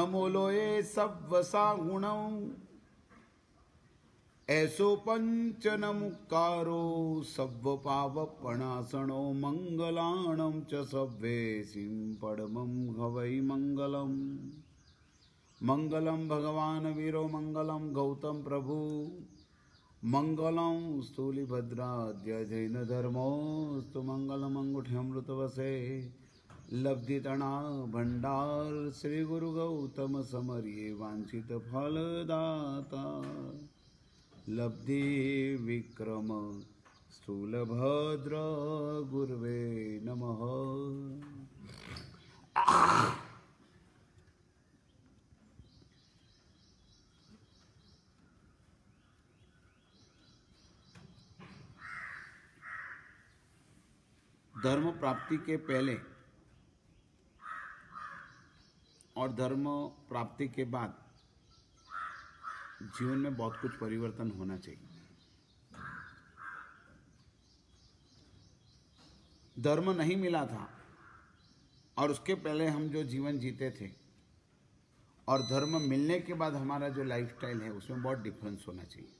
न मोलो ये सब सागुणौ ऐसो पंच न मुक्कारो सव्व पावपणासनो मंगलाणं च सव्वे सिं परमं हवै मंगलम् मंगलम भगवान वीरो मंगलम गौतम प्रभु मंगलम स्थूलिभद्राद्य जैन धर्मोस्तु मंगलम अंगुठ्यमृतवसे लब्धितणा भंडार श्री गुरु गौतम समर्ये वांछित फलदाता लब्धि विक्रम स्थूलभद्र गुरुवे नमः। धर्म प्राप्ति के पहले और धर्म प्राप्ति के बाद जीवन में बहुत कुछ परिवर्तन होना चाहिए। धर्म नहीं मिला था और उसके पहले हम जो जीवन जीते थे और धर्म मिलने के बाद हमारा जो लाइफस्टाइल है उसमें बहुत डिफरेंस होना चाहिए।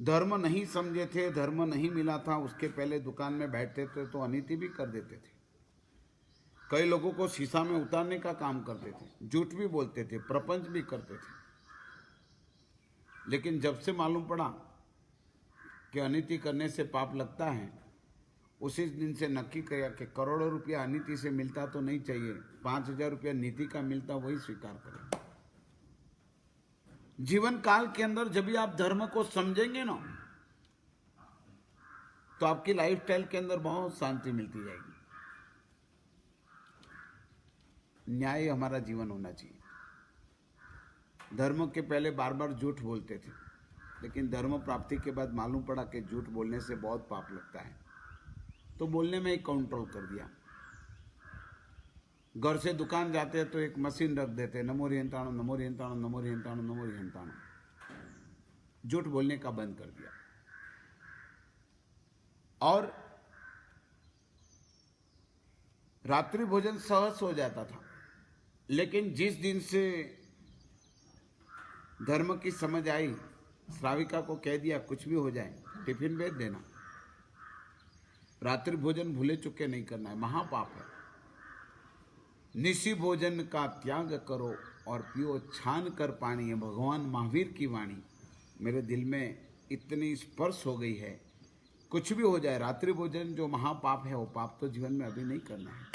धर्म नहीं समझे थे, धर्म नहीं मिला था, उसके पहले दुकान में बैठते थे तो अनीति भी कर देते थे। कई लोगों को शीशा में उतारने का काम करते थे, झूठ भी बोलते थे, प्रपंच भी करते थे। लेकिन जब से मालूम पड़ा कि अनीति करने से पाप लगता है, उसी दिन से नक्की किया कि करोड़ों रुपया अनीति से मिलता तो नहीं चाहिए, 5,000 रुपया नीति का मिलता वही स्वीकार करें। जीवन काल के अंदर जब भी आप धर्म को समझेंगे ना तो आपकी लाइफस्टाइल के अंदर बहुत शांति मिलती जाएगी। न्याय हमारा जीवन होना चाहिए। धर्म के पहले बार बार झूठ बोलते थे, लेकिन धर्म प्राप्ति के बाद मालूम पड़ा कि झूठ बोलने से बहुत पाप लगता है, तो बोलने में ही कंट्रोल कर दिया। घर से दुकान जाते हैं तो एक मशीन रख देते, नमो रिहंताणु नमो रिहंताणु नमो रिहंताणु नमो रिहंताणु। झूठ बोलने का बंद कर दिया। और रात्रि भोजन सहज हो जाता था। लेकिन जिस दिन से धर्म की समझ आई, श्राविका को कह दिया कुछ भी हो जाए टिफिन भेज देना, रात्रि भोजन भूले चुके नहीं करना है, महापाप है। निशी भोजन का त्याग करो और पियो छान कर पानी है भगवान महावीर की वाणी। मेरे दिल में इतनी स्पर्श हो गई है, कुछ भी हो जाए रात्रि भोजन जो महापाप है वो पाप तो जीवन में अभी नहीं करना है।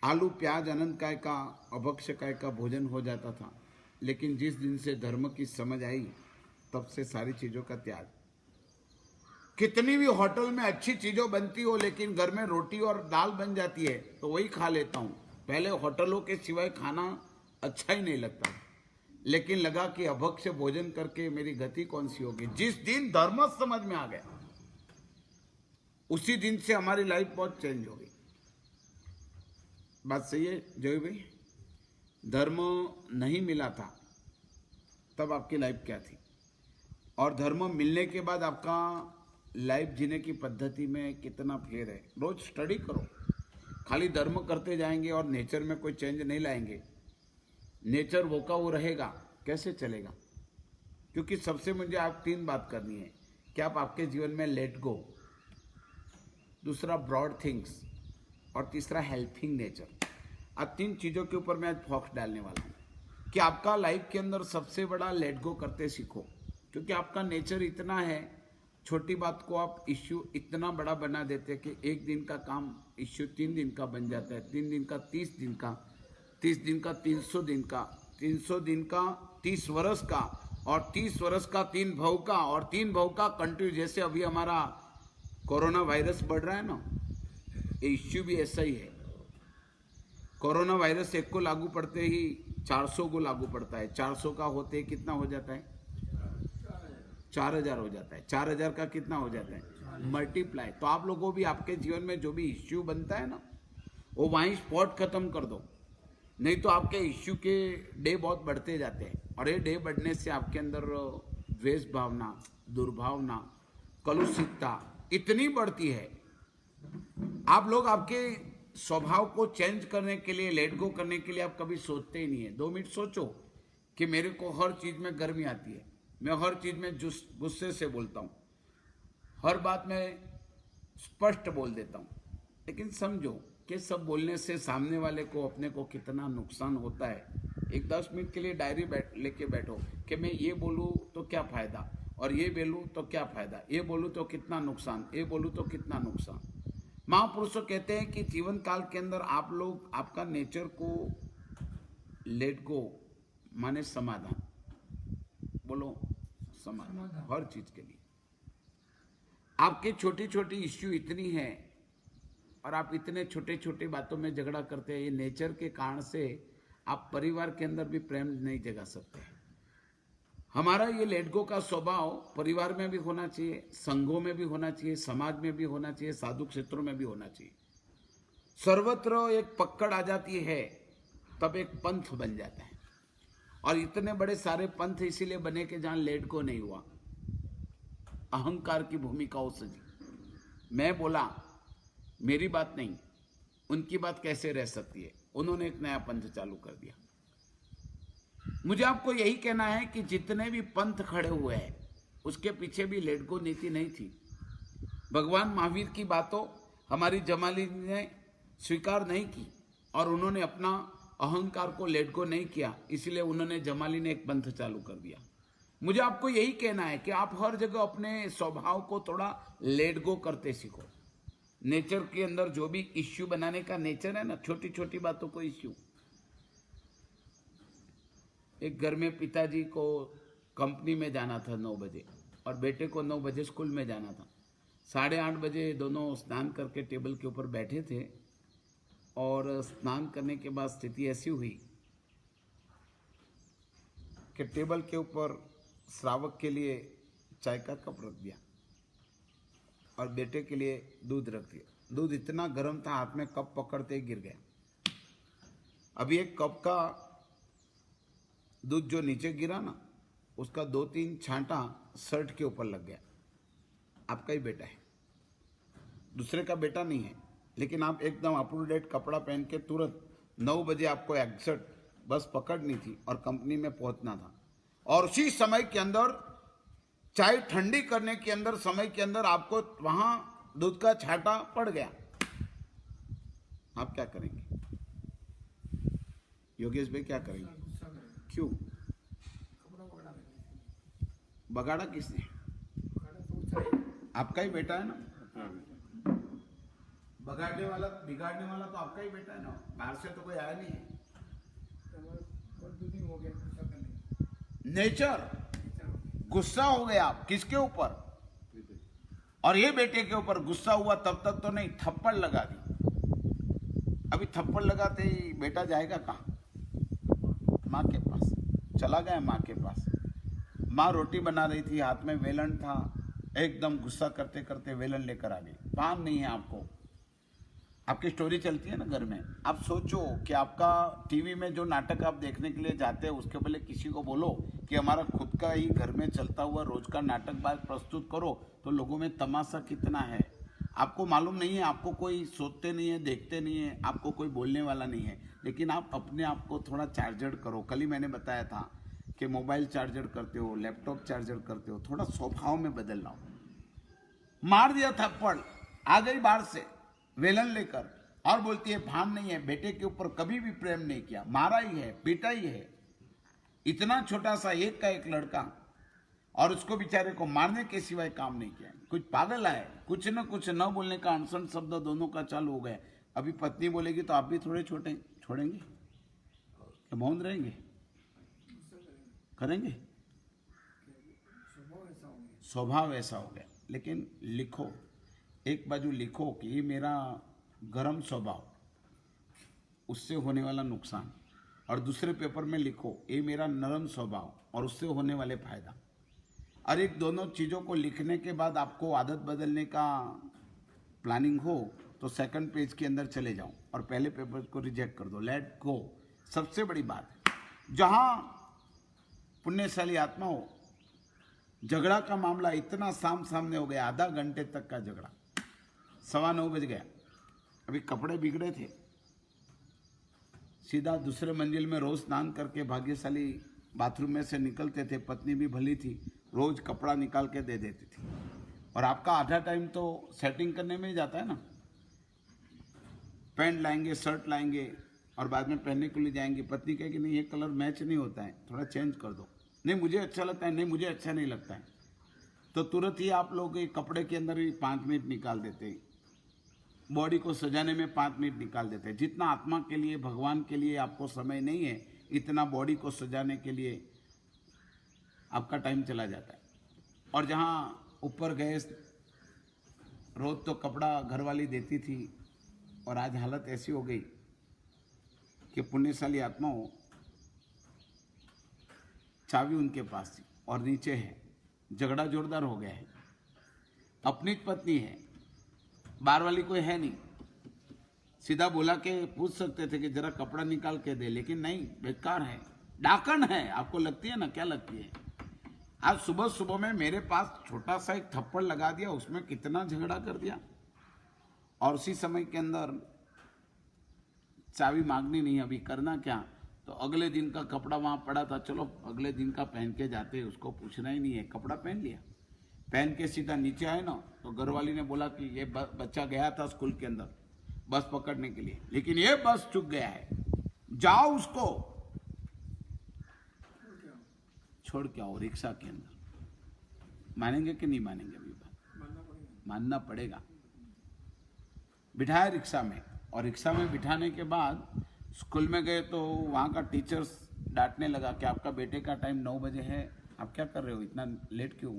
आलू प्याज अनंत काय का अभक्ष्य काय का भोजन हो जाता था, लेकिन जिस दिन से धर्म की समझ आई तब से सारी चीजों का त्याग। कितनी भी होटल में अच्छी चीजों बनती हो लेकिन घर में रोटी और दाल बन जाती है तो वही खा लेता हूं। पहले होटलों के सिवाय खाना अच्छा ही नहीं लगता, लेकिन लगा कि अभक्ष्य भोजन करके मेरी गति कौन सी होगी। जिस दिन धर्म समझ में आ गया उसी दिन से हमारी लाइफ बहुत चेंज हो गई। बात सही है जय भाई? धर्म नहीं मिला था तब आपकी लाइफ क्या थी, और धर्म मिलने के बाद आपका लाइफ जीने की पद्धति में कितना फेर है। रोज स्टडी करो। खाली धर्म करते जाएंगे और नेचर में कोई चेंज नहीं लाएंगे, नेचर वो का वो रहेगा, कैसे चलेगा? क्योंकि सबसे मुझे आप 3 बात करनी है कि आप आपके जीवन में लेट गो, दूसरा ब्रॉड थिंग्स और तीसरा हेल्पिंग नेचर। अब 3 चीज़ों के ऊपर मैं आज फोकस डालने वाला हूँ कि आपका लाइफ के अंदर सबसे बड़ा लेट गो करते सीखो। क्योंकि आपका नेचर इतना है, छोटी बात को आप इश्यू इतना बड़ा बना देते कि एक दिन का काम इश्यू 3 दिन का बन जाता है, 3 दिन का 30 दिन का, 30 दिन का 300 दिन का, 300 दिन का 30 वर्ष का, और 30 वर्ष का 3 भव का, और 3 भव का कंटिन्यू। जैसे अभी हमारा कोरोना वायरस बढ़ रहा है ना, ये इश्यू भी ऐसा ही है। कोरोना वायरस एक को लागू पड़ते ही 400 को लागू पड़ता है, 400 का होते ही कितना हो जाता है? 4000 हो जाता है, 4000 का कितना हो जाता है? मल्टीप्लाई। तो आप लोगों भी आपके जीवन में जो भी इश्यू बनता है ना, वो वहीं स्पॉट खत्म कर दो, नहीं तो आपके इश्यू के डे बहुत बढ़ते जाते हैं। और ये डे बढ़ने से आपके अंदर द्वेष भावना, दुर्भावना, कलुषितता इतनी बढ़ती है। आप लोग आपके स्वभाव को चेंज करने के लिए, लेट गो करने के लिए आप कभी सोचते ही नहीं है। 2 मिनट सोचो कि मेरे को हर चीज में गर्मी आती है, मैं हर चीज में गुस्से से बोलता हूँ, हर बात में स्पष्ट बोल देता हूँ, लेकिन समझो कि सब बोलने से सामने वाले को, अपने को कितना नुकसान होता है। एक 10 मिनट के लिए डायरी लेके बैठो कि मैं ये बोलूँ तो क्या फायदा, और ये बोलूँ तो क्या फायदा, ये बोलूँ तो कितना नुकसान, ये बोलूँ तो कितना नुकसान। महापुरुषों कहते हैं कि जीवन काल के अंदर आप लोग आपका नेचर को लेट गो माने समाधान, बोलो समाधान हर चीज के लिए। आपके छोटी छोटी इश्यू इतनी है और आप इतने छोटे छोटे बातों में झगड़ा करते हैं, ये नेचर के कारण से आप परिवार के अंदर भी प्रेम नहीं जगा सकते। हमारा ये लेट गो का स्वभाव परिवार में भी होना चाहिए, संघों में भी होना चाहिए, समाज में भी होना चाहिए, साधु क्षेत्रों में भी होना चाहिए। सर्वत्र एक पकड़ आ जाती है तब एक पंथ बन जाता है, और इतने बड़े सारे पंथ इसीलिए बने कि जहां लेट गो नहीं हुआ, अहंकार की भूमिकाओं से जी मैं बोला, मेरी बात नहीं, उनकी बात कैसे रह सकती है। उन्होंने एक नया पंथ चालू कर दिया। मुझे आपको यही कहना है कि जितने भी पंथ खड़े हुए हैं उसके पीछे भी लेट गो नीति नहीं थी। भगवान महावीर की बातों हमारी जमाली ने स्वीकार नहीं की और उन्होंने अपना अहंकार को लेट गो नहीं किया, इसलिए उन्होंने जमाली ने एक पंथ चालू कर दिया। मुझे आपको यही कहना है कि आप हर जगह अपने स्वभाव को थोड़ा लेट गो करते सीखो। नेचर के अंदर जो भी इश्यू बनाने का नेचर है ना, छोटी छोटी बातों को इश्यू। एक घर में पिताजी को कंपनी में जाना था 9 बजे और बेटे को 9 बजे स्कूल में जाना था। 8:30 बजे दोनों स्नान करके टेबल के ऊपर बैठे थे और स्नान करने के बाद स्थिति ऐसी हुई कि टेबल के ऊपर श्रावक के लिए चाय का कप रख दिया और बेटे के लिए दूध रख दिया। दूध इतना गर्म था, हाथ में कप पकड़ते ही गिर गया। अभी एक कप का दूध जो नीचे गिरा ना, उसका 2-3 छांटा शर्ट के ऊपर लग गया। आपका ही बेटा है, दूसरे का बेटा नहीं है, लेकिन आप एकदम अप टू डेट कपड़ा पहन के तुरंत 9 बजे आपको एग्जैक्ट बस पकड़नी थी और कंपनी में पहुंचना था, और उसी समय के अंदर चाय ठंडी करने के अंदर समय के अंदर आपको वहां दूध का छांटा पड़ गया। आप क्या करेंगे योगेश भाई, क्या करेंगे? क्यों बगाड़ा किसने? आपका ही बेटा है ना, बगाड़ने वाला बिगाड़ने वाला तो आपका ही बेटा है ना, बाहर से तो कोई आया नहीं है। नेचर गुस्सा हो गया आप किसके ऊपर? और ये बेटे के ऊपर गुस्सा हुआ तब तक तो नहीं, थप्पड़ लगा दी। अभी थप्पड़ लगाते ही बेटा जाएगा कहाँ? माँ के पास चला गया। माँ के पास माँ रोटी बना रही थी, हाथ में वेलन था, एकदम गुस्सा करते करते वेलन लेकर आ गई। भान नहीं है आपको। आपकी स्टोरी चलती है ना घर में, आप सोचो कि आपका टीवी में जो नाटक आप देखने के लिए जाते हैं उसके पहले किसी को बोलो कि हमारा खुद का ही घर में चलता हुआ रोज का नाटक बात प्रस्तुत करो, तो लोगों में तमाशा कितना है आपको मालूम नहीं है। आपको कोई सोचते नहीं है, देखते नहीं है, आपको कोई बोलने वाला नहीं है, लेकिन आप अपने आप को थोड़ा चार्जर करो। कल ही मैंने बताया था कि मोबाइल चार्जर करते हो, लैपटॉप चार्जर करते हो, थोड़ा स्वभाव में बदल लाओ। मार दिया थप्पड़, आ गई बाहर से वेलन लेकर और बोलती है भान नहीं है, बेटे के ऊपर कभी भी प्रेम नहीं किया, मारा ही है, पीटा ही है। इतना छोटा सा एक का एक लड़का, और उसको बेचारे को मारने के सिवाय काम नहीं किया। कुछ पागल है, कुछ न कुछ न बोलने का अनशन शब्द दोनों का चालू हो गया। अभी पत्नी बोलेगी तो आप भी थोड़े छोड़ेंगे, मौन रहेंगे, करेंगे? स्वभाव ऐसा हो गया। लेकिन लिखो, एक बाजू लिखो कि ये मेरा गर्म स्वभाव, उससे होने वाला नुकसान, और दूसरे पेपर में लिखो ये मेरा नरम स्वभाव और उससे होने वाले फायदा। और एक दोनों चीज़ों को लिखने के बाद आपको आदत बदलने का प्लानिंग हो तो सेकंड पेज के अंदर चले जाओ और पहले पेपर को रिजेक्ट कर दो, लेट गो। सबसे बड़ी बात है, जहां पुण्यशाली आत्मा हो, झगड़ा का मामला इतना सामने हो गया, आधा घंटे तक का झगड़ा, 9:15 बज गया, अभी कपड़े बिगड़े थे, सीधा दूसरे मंजिल में रोज स्नान करके भाग्यशाली बाथरूम में से निकलते थे। पत्नी भी भली थी, रोज कपड़ा निकाल के दे देती थी। और आपका आधा टाइम तो सेटिंग करने में ही जाता है ना। पैंट लाएंगे, शर्ट लाएंगे और बाद में पहनने के लिए जाएंगे। पत्नी कहेगी नहीं ये कलर मैच नहीं होता है, थोड़ा चेंज कर दो। नहीं मुझे अच्छा लगता है, नहीं मुझे अच्छा नहीं लगता है। तो तुरंत ही आप लोग कपड़े के अंदर ही 5 मिनट निकाल देते हैं, बॉडी को सजाने में 5 मिनट निकाल देते हैं। जितना आत्मा के लिए, भगवान के लिए आपको समय नहीं है, इतना बॉडी को सजाने के लिए आपका टाइम चला जाता है। और जहाँ ऊपर गए, रोज तो कपड़ा घरवाली देती थी और आज हालत ऐसी हो गई कि पुण्यशाली आत्माओं, चाबी उनके पास थी और नीचे है, झगड़ा जोरदार हो गया है। अपनी पत्नी है, बाहर वाली कोई है नहीं। सीधा बोला के पूछ सकते थे कि जरा कपड़ा निकाल के दे, लेकिन नहीं, बेकार है, डाकन है। आपको लगती है ना, क्या लगती है? आज सुबह सुबह में मेरे पास छोटा सा एक थप्पड़ लगा दिया, उसमें कितना झगड़ा कर दिया। और उसी समय के अंदर चाबी मांगनी नहीं, अभी करना क्या। तो अगले दिन का कपड़ा वहां पड़ा था, चलो अगले दिन का पहन के जाते, उसको पूछना ही नहीं है। कपड़ा पहन लिया, पहन के सीधा नीचे आए ना, तो घरवाली ने बोला कि ये बच्चा गया था स्कूल के अंदर बस पकड़ने के लिए, लेकिन ये बस चुक गया है, जाओ उसको छोड़ के आओ रिक्शा के अंदर। मानेंगे कि नहीं मानेंगे? अभी बात मानना पड़ेगा। बिठाया रिक्शा में, और रिक्शा में बिठाने के बाद स्कूल में गए तो वहाँ का टीचर्स डांटने लगा कि आपका बेटे का टाइम 9 बजे है, आप क्या कर रहे हो, इतना लेट क्यों?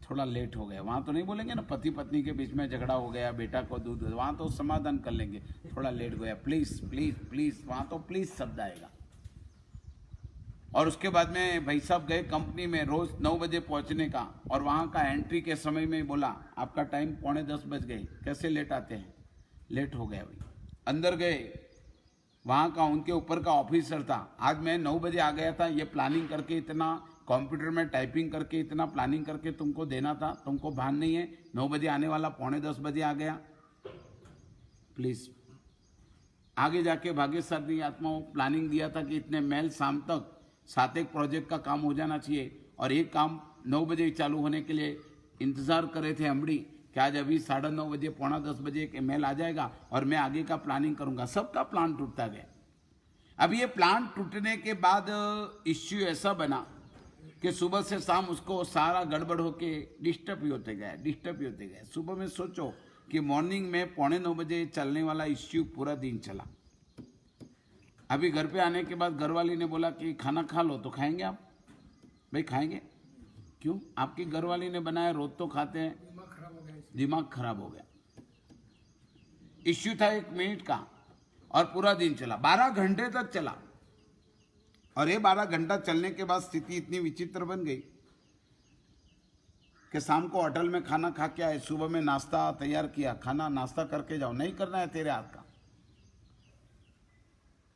थोड़ा लेट हो गया। वहाँ तो नहीं बोलेंगे ना पति पत्नी के बीच में झगड़ा हो गया, बेटा को दूध, वहाँ तो समाधान कर लेंगे, थोड़ा लेट गया, प्लीज प्लीज प्लीज, वहाँ तो प्लीज शब्द आएगा। और उसके बाद में भाई साहब गए कंपनी में रोज 9 बजे पहुंचने का, और वहाँ का एंट्री के समय में बोला आपका टाइम 9:45 बज गए, कैसे लेट आते हैं? लेट हो गया भाई। अंदर गए, वहाँ का उनके ऊपर का ऑफिसर था, आज मैं 9 बजे आ गया था, ये प्लानिंग करके, इतना कंप्यूटर में टाइपिंग करके, इतना प्लानिंग करके तुमको देना था, तुमको भान नहीं है, 9 बजे आने वाला 9:45 बजे आ गया, प्लीज। आगे जाके भाग्यशाली आत्माओं प्लानिंग दिया था कि इतने मेल शाम तक 7 प्रोजेक्ट का काम हो जाना चाहिए, और एक काम 9 बजे चालू होने के लिए इंतजार कर रहे थे अमड़ी कि आज अभी 9:30 बजे 9:45 बजे एक मेल आ जाएगा और मैं आगे का प्लानिंग करूंगा। सबका प्लान टूटता गया। अब ये प्लान टूटने के बाद इश्यू ऐसा बना कि सुबह से शाम उसको सारा गड़बड़ होके डिस्टर्ब ही होते गए। सुबह में सोचो कि मॉर्निंग में 8:45 बजे चलने वाला इश्यू पूरा दिन चला। अभी घर पे आने के बाद घरवाली ने बोला कि खाना खा लो, तो खाएंगे आप? भाई खाएंगे क्यों? आपकी घरवाली ने बनाया, रोज तो खाते हैं। दिमाग खराब हो गया। इश्यू था 1 मिनट का और पूरा दिन चला, 12 घंटे तक चला। और ये 12 घंटा चलने के बाद स्थिति इतनी विचित्र बन गई कि शाम को होटल में खाना खा के आए, सुबह में नाश्ता तैयार किया, खाना नाश्ता करके जाओ, नहीं करना है तेरे हाथ का।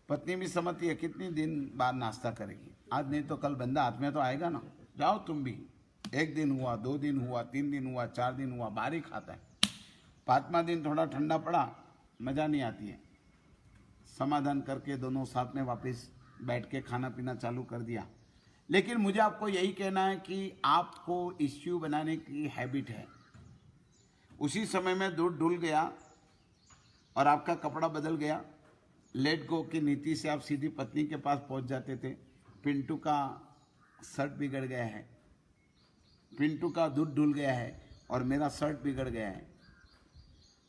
पत्नी भी समझती है कितनी दिन बाद नाश्ता करेगी, आज नहीं तो कल बंदा हाथ में तो आएगा ना, जाओ तुम भी। 1 दिन हुआ, 2 दिन हुआ, 3 दिन हुआ, 4 दिन हुआ, बाहर ही खाता है। 5वां दिन थोड़ा ठंडा पड़ा, मजा नहीं आती है, समाधान करके दोनों साथ में वापस बैठ के खाना पीना चालू कर दिया। लेकिन मुझे आपको यही कहना है कि आपको इश्यू बनाने की हैबिट है। उसी समय में दूध डुल गया और आपका कपड़ा बदल गया, लेट गो की नीति से आप सीधी पत्नी के पास पहुंच जाते थे। पिंटू का शर्ट बिगड़ गया है, पिंटू का दूध डुल गया है और मेरा शर्ट बिगड़ गया है।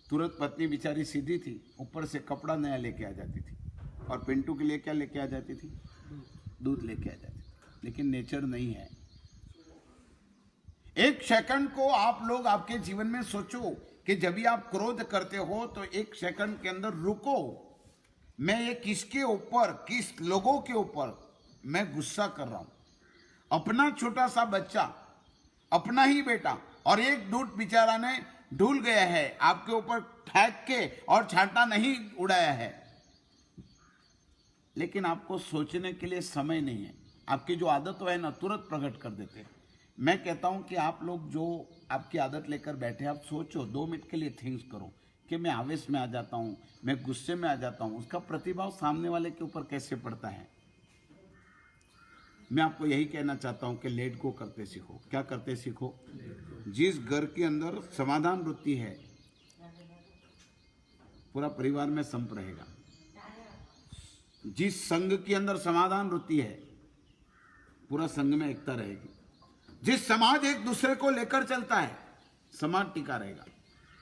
तुरंत पत्नी बेचारी सीधी थी, ऊपर से कपड़ा नया लेके आ जाती थी, और पिंटू के लिए क्या लेके आ जाती थी? दूध लेके आ जाती थी। लेकिन नेचर नहीं है। एक सेकंड को आप लोग आपके जीवन में सोचो कि जब भी आप क्रोध करते हो तो 1 सेकंड के अंदर रुको, मैं ये किसके ऊपर, किस लोगों के ऊपर मैं गुस्सा कर रहा हूं? अपना छोटा सा बच्चा, अपना ही बेटा, और एक दूध बेचारा ने ढूल गया है, आपके ऊपर फेंक के और छांटा नहीं उड़ाया है, लेकिन आपको सोचने के लिए समय नहीं है। आपकी जो आदत है ना, तुरंत प्रकट कर देते हैं। मैं कहता हूं कि आप लोग जो आपकी आदत लेकर बैठे, आप सोचो, 2 मिनट के लिए थिंक्स करो कि मैं आवेश में आ जाता हूँ, मैं गुस्से में आ जाता हूँ, उसका प्रतिभाव सामने वाले के ऊपर कैसे पड़ता है। मैं आपको यही कहना चाहता हूँ कि लेट गो करते सीखो। क्या करते सीखो? जिस घर के अंदर समाधान वृत्ति है, पूरा परिवार में संप रहेगा। जिस संघ के अंदर समाधान वृत्ति है, पूरा संघ में एकता रहेगी। जिस समाज एक दूसरे को लेकर चलता है, समाज टिका रहेगा।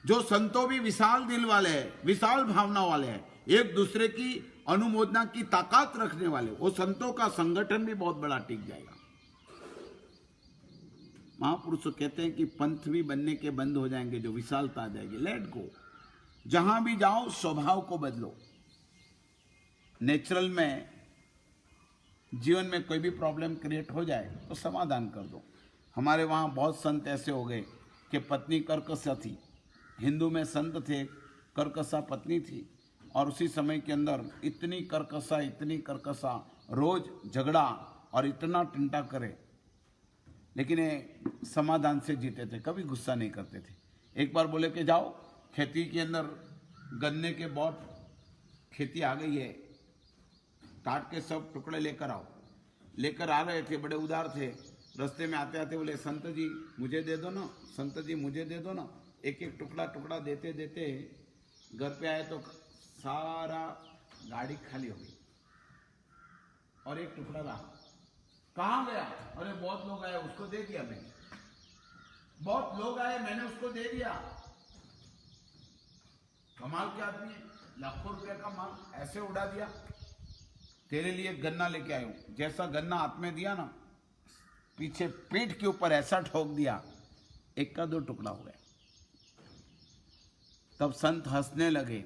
जो संतों भी विशाल दिल वाले हैं, विशाल भावना वाले हैं, एक दूसरे की अनुमोदना की ताकत रखने वाले, वो संतों का संगठन भी बहुत बड़ा टिक जाएगा। महापुरुष कहते हैं कि पंथ भी बनने के बंद हो जाएंगे, जो विशालता आ जाएगी। Let go. जहां भी जाओ स्वभाव को बदलो। नेचुरल में जीवन में कोई भी प्रॉब्लम क्रिएट हो जाए तो समाधान कर दो। हमारे वहाँ बहुत संत ऐसे हो गए कि पत्नी कर्कशा थी। हिंदू में संत थे, कर्कशा पत्नी थी, और उसी समय के अंदर इतनी कर्कशा, रोज झगड़ा और इतना टंटा करे, लेकिन ये समाधान से जीते थे, कभी गुस्सा नहीं करते थे। एक बार बोले कि जाओ खेती के अंदर गन्ने के बहुत खेती आ गई है, काट के सब टुकड़े लेकर आओ। लेकर आ रहे थे, बड़े उदार थे। रास्ते में आते आते बोले, संत जी मुझे दे दो ना, संत जी मुझे दे दो ना। एक एक टुकड़ा देते देते घर पे आए तो सारा गाड़ी खाली हो गई और एक टुकड़ा रहा। कहाँ गया? अरे बहुत लोग आए, उसको दे दिया मैंने। बहुत लोग आए, मैंने उसको दे दिया। कमाल के आदमी, लाखों रुपए का माल ऐसे उड़ा दिया। तेरे लिए गन्ना लेके आया हूं। जैसा गन्ना हाथ में दिया ना, पीछे पीठ के ऊपर ऐसा ठोक दिया, एक का दो टुकड़ा हो गया। तब संत हंसने लगे।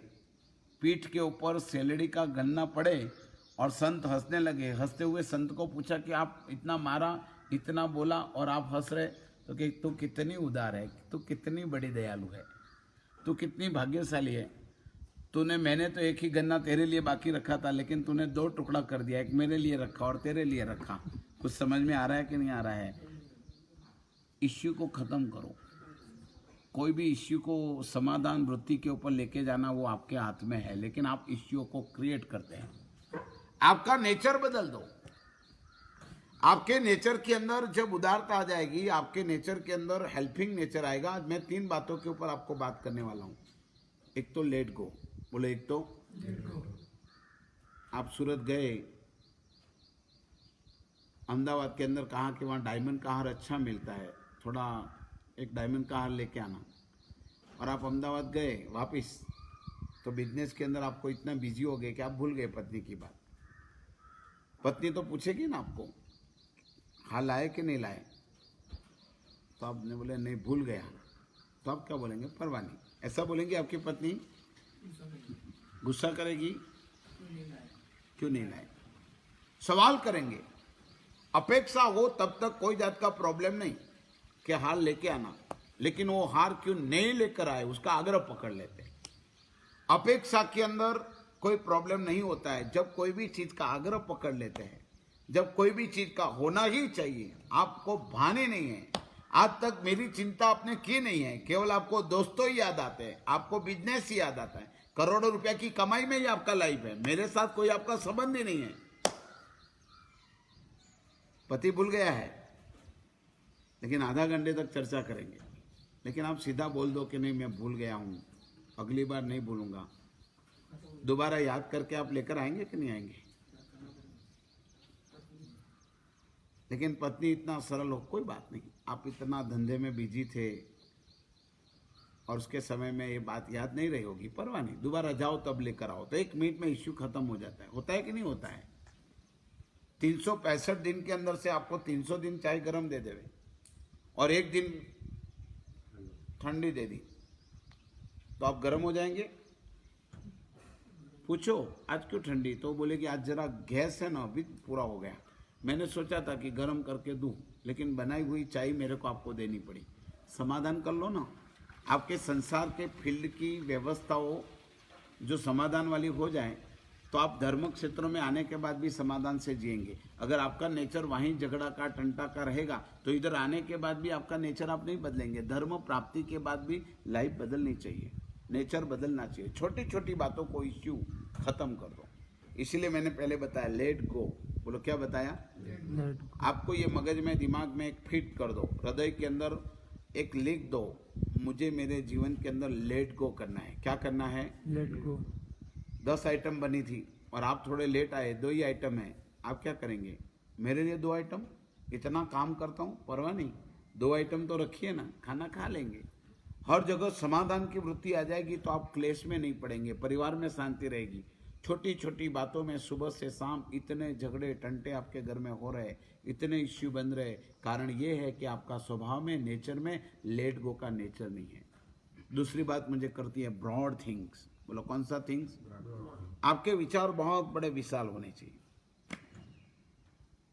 पीठ के ऊपर सेलड़ी का गन्ना पड़े और संत हंसने लगे। हंसते हुए संत को पूछा कि आप इतना मारा, इतना बोला और आप हंस रहे, तो कि तू कितनी उदार है, तू कितनी बड़ी दयालु है, तू कितनी भाग्यशाली है। मैंने तो एक ही गन्ना तेरे लिए बाकी रखा था, लेकिन तूने दो टुकड़ा कर दिया, एक मेरे लिए रखा और तेरे लिए रखा। कुछ समझ में आ रहा है कि नहीं आ रहा है? इश्यू को खत्म करो। कोई भी इश्यू को समाधान वृत्ति के ऊपर लेके जाना वो आपके हाथ में है, लेकिन आप इश्यू को क्रिएट करते हैं। आपका नेचर बदल दो। आपके नेचर के अंदर जब उदारता आ जाएगी, आपके नेचर के अंदर हेल्पिंग नेचर आएगा। आज मैं 3 बातों के ऊपर आपको बात करने वाला हूं। एक तो लेट गो, बोले एक तो आप सूरत गए, अहमदाबाद के अंदर कहा कि वहाँ डायमंड का हार अच्छा मिलता है, थोड़ा एक डायमंड का हार लेके आना। और आप अहमदाबाद गए वापस, तो बिजनेस के अंदर आपको इतना बिजी हो गए कि आप भूल गए पत्नी की बात। पत्नी तो पूछेगी ना आपको, हार लाए कि नहीं लाए? तो आपने बोले नहीं, भूल गया। तो आप क्या बोलेंगे? परवाह नहीं। ऐसा बोलेंगे आपकी पत्नी? गुस्सा करेगी, क्यों नहीं लाए? सवाल करेंगे। अपेक्षा हो तब तक कोई जात का प्रॉब्लम नहीं कि हार लेके आना, लेकिन वो हार क्यों नहीं लेकर आए उसका आग्रह पकड़ लेते हैं। अपेक्षा के अंदर कोई प्रॉब्लम नहीं होता है। जब कोई भी चीज का आग्रह पकड़ लेते हैं, जब कोई भी चीज का होना ही चाहिए, आपको भाने नहीं है। आज तक मेरी चिंता आपने की नहीं है, केवल आपको दोस्तों ही याद आते हैं, आपको बिजनेस ही याद आता है, करोड़ों रुपया की कमाई में ही आपका लाइफ है। मेरे साथ कोई आपका संबंध ही नहीं है। पति भूल गया है, लेकिन आधा घंटे तक चर्चा करेंगे। लेकिन आप सीधा बोल दो कि नहीं मैं भूल गया हूं, अगली बार नहीं भूलूंगा, दोबारा याद करके आप लेकर आएंगे कि नहीं आएंगे? लेकिन पत्नी इतना सरल हो, कोई बात नहीं, आप इतना धंधे में बिजी थे और उसके समय में ये बात याद नहीं रही होगी, परवाह नहीं, दोबारा जाओ तब लेकर आओ। तो 1 मिनट में इश्यू खत्म हो जाता है। होता है कि नहीं होता है? 365 दिन के अंदर से आपको 300 दिन चाय गर्म दे देवे और 1 दिन ठंडी दे दी, तो आप गर्म हो जाएंगे? पूछो आज क्यों ठंडी? तो बोले कि आज जरा गैस है ना, अभी पूरा हो गया, मैंने सोचा था कि गर्म करके दूं, लेकिन बनाई हुई चाय मेरे को आपको देनी पड़ी। समाधान कर लो ना। आपके संसार के फील्ड की व्यवस्थाओं जो समाधान वाली हो जाए, तो आप धर्म क्षेत्रों में आने के बाद भी समाधान से जिएंगे। अगर आपका नेचर वहीं झगड़ा का टंटा का रहेगा, तो इधर आने के बाद भी आपका नेचर आप नहीं बदलेंगे। धर्म प्राप्ति के बाद भी लाइफ बदलनी चाहिए। नेचर बदलना चाहिए। छोटी छोटी बातों को इश्यू खत्म कर दो। इसीलिए मैंने पहले बताया लेट गो। बोलो क्या बताया? आपको ये मगज में दिमाग में एक फिट कर दो, हृदय के अंदर एक लिख दो, मुझे मेरे जीवन के अंदर लेट गो करना है। क्या करना है? Let go. 10 आइटम बनी थी और आप थोड़े लेट आए, 2 ही आइटम है, आप क्या करेंगे? मेरे लिए 2 आइटम, इतना काम करता हूँ, परवाह नहीं, 2 आइटम तो रखिए ना, खाना खा लेंगे। हर जगह समाधान की वृत्ति आ जाएगी तो आप क्लेश में नहीं पड़ेंगे, परिवार में शांति रहेगी। छोटी छोटी बातों में सुबह से शाम इतने झगड़े टंटे आपके घर में हो रहे, इतने इश्यू बन रहे, कारण ये है कि आपका स्वभाव में, नेचर में लेट गो का नेचर नहीं है। दूसरी बात मुझे करती है ब्रॉड थिंग्स। बोलो कौन सा थिंग्स? आपके विचार बहुत बड़े विशाल होने चाहिए।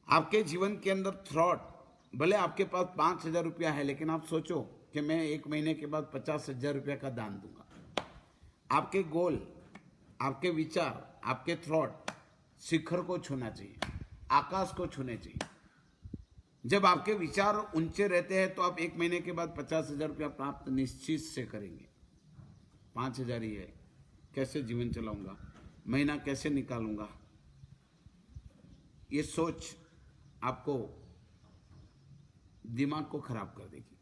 आपके जीवन के अंदर थॉट, भले आपके पास 5,000 रुपया है, लेकिन आप सोचो कि मैं 1 महीने के बाद 50,000 रुपया का दान दूंगा। आपके गोल, आपके विचार, आपके थॉट शिखर को छूना चाहिए, आकाश को छूने चाहिए। जब आपके विचार ऊंचे रहते हैं तो आप 1 महीने के बाद 50,000 रुपया प्राप्त निश्चित से करेंगे। 5,000 ही है, कैसे जीवन चलाऊंगा, महीना कैसे निकालूंगा, ये सोच आपको दिमाग को खराब कर देगी।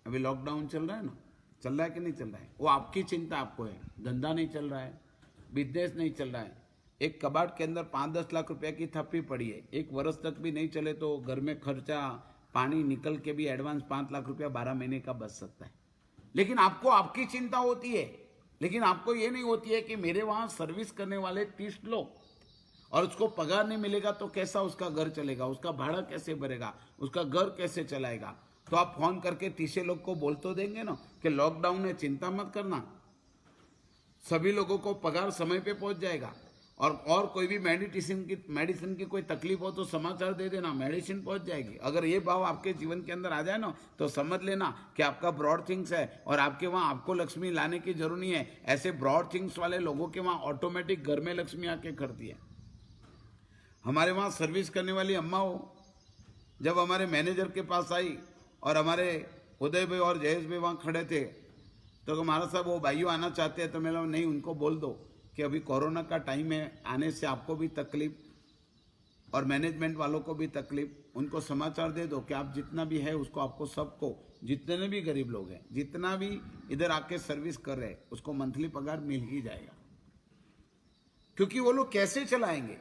अभी लॉकडाउन चल रहा है ना, चल रहा है कि नहीं चल रहा है? वो आपकी चिंता आपको है। धंधा नहीं चल रहा है, बिजनेस नहीं चल रहा है, एक कबाड़ के अंदर 5-10 लाख रुपए की थप्पी पड़ी है, 1 वर्ष तक भी नहीं चले तो घर में खर्चा पानी निकल के भी एडवांस 5 लाख रुपया 12 महीने का बच सकता है। लेकिन आपको आपकी चिंता होती है, लेकिन आपको ये नहीं होती है कि मेरे वहां सर्विस करने वाले 30 लोग, और उसको पगार नहीं मिलेगा तो कैसा उसका घर चलेगा, उसका भाड़ा कैसे भरेगा, उसका घर कैसे चलाएगा। तो आप फोन करके 30 लोग को बोल तो देंगे ना कि लॉकडाउन है, चिंता मत करना, सभी लोगों को पगार समय पे पहुंच जाएगा। और कोई भी मेडिसिन की कोई तकलीफ हो तो समाचार दे देना, मेडिसिन पहुंच जाएगी। अगर ये भाव आपके जीवन के अंदर आ जाए ना तो समझ लेना कि आपका ब्रॉड थिंग्स है और आपके वहां आपको लक्ष्मी लाने की जरूरत नहीं है। ऐसे ब्रॉड थिंग्स वाले लोगों के वहां ऑटोमेटिक घर में लक्ष्मी आके खड़ती है। हमारे वहां सर्विस करने वाली अम्मा हो, जब हमारे मैनेजर के पास आई और हमारे उदय भाई और जयेश भाई वहां खड़े थे तो हमारा साहब वो भाइयों आना चाहते हैं, तो मैं नहीं, उनको बोल दो कि अभी कोरोना का टाइम है, आने से आपको भी तकलीफ और मैनेजमेंट वालों को भी तकलीफ, उनको समाचार दे दो कि आप जितना भी है उसको, आपको सबको, जितने भी गरीब लोग हैं, जितना भी इधर आके सर्विस कर रहे हैं, उसको मंथली पगार मिल ही जाएगा। क्योंकि वो लोग कैसे चलाएंगे?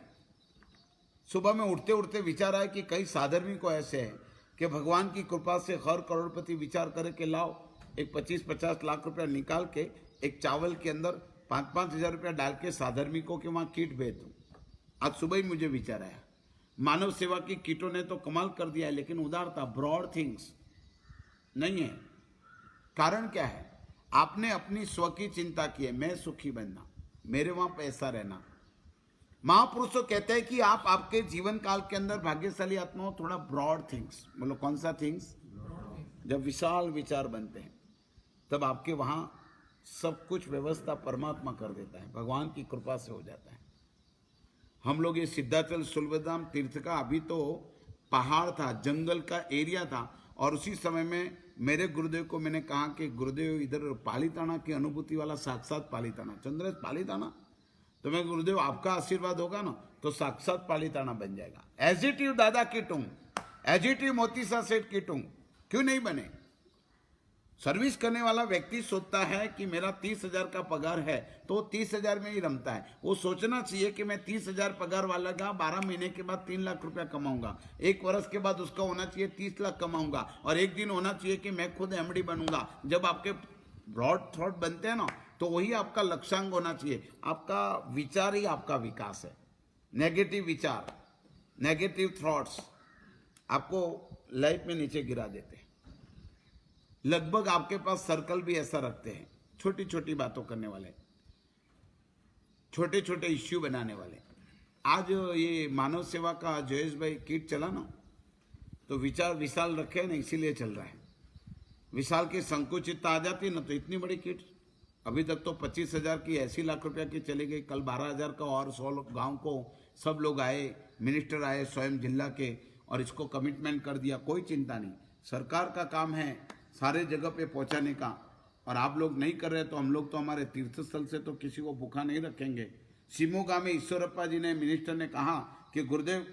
सुबह में उठते उठते विचार आया कि कई साधर्मी को ऐसे है कि भगवान की कृपा से हर करोड़पति विचार करे कि लाओ एक 25-50 लाख रुपया निकाल के एक चावल के अंदर 5-5 हजार रुपया डाल के साधर्मिकों के वहां किट भेज दूं। आज सुबह ही मुझे विचार आया। मानव सेवा की किटों ने तो कमाल कर दिया है, लेकिन उदारता, ब्रॉड थिंग्स नहीं है। कारण क्या है? आपने अपनी स्व की चिंता की है, मैं सुखी बनना, मेरे वहां पैसा रहना। महापुरुषों कहते हैं कि आप आपके जीवन काल के अंदर भाग्यशाली आत्मा हो, थोड़ा ब्रॉड थिंग्स। बोलो कौन सा थिंग्स? जब विशाल विचार बनते हैं तब आपके वहां सब कुछ व्यवस्था परमात्मा कर देता है, भगवान की कृपा से हो जाता है। हम लोग ये सिद्धाचल सुलभधाम तीर्थ का, अभी तो पहाड़ था, जंगल का एरिया था, और उसी समय में मेरे गुरुदेव को मैंने कहा कि गुरुदेव इधर पालीताना की अनुभूति वाला साक्षात पालीताना, चंद्रेश पालीताना, तो मैं गुरुदेव आपका आशीर्वाद होगा ना तो साक्षात पालीताना बन जाएगा। एजिटिव दादा की टूंग, एजिटिव मोतीसा सेठ की टूंग, क्यों नहीं बने? सर्विस करने वाला व्यक्ति सोचता है कि मेरा 30,000 का पगार है तो 30,000 में ही रमता है। वो सोचना चाहिए कि मैं 30,000 पगार वाला का 12 महीने के बाद 3 लाख रुपया कमाऊंगा, 1 वर्ष के बाद उसका होना चाहिए 30 लाख कमाऊंगा, और एक दिन होना चाहिए कि मैं खुद एमडी बनूंगा। जब आपके ब्रॉड थॉट बनते हैं ना तो वही आपका लक्ष्यांक होना चाहिए। आपका विचार ही आपका विकास है। नेगेटिव विचार, नेगेटिव थॉट्स आपको लाइफ में नीचे गिरा देते हैं। लगभग आपके पास सर्कल भी ऐसा रखते हैं, छोटी छोटी बातों करने वाले, छोटे छोटे इश्यू बनाने वाले। आज ये मानव सेवा का जयेश भाई किट चला ना, तो विचार विशाल रखे ना, इसीलिए चल रहा है। विशाल की संकुचितता आ जाती ना तो इतनी बड़ी किट, अभी तक तो 25,000 की 80 लाख रुपया की चली गई, कल 12,000 का, और 100 गांव को सब लोग आए, मिनिस्टर आए स्वयं जिला के, और इसको कमिटमेंट कर दिया। कोई चिंता नहीं, सरकार का काम है सारे जगह पे पहुंचाने का। और आप लोग नहीं कर रहे तो हम लोग तो हमारे तीर्थ स्थल से तो किसी को भूखा नहीं रखेंगे। शिमोगा में ईश्वरप्पा जी ने, मिनिस्टर ने कहा कि गुरुदेव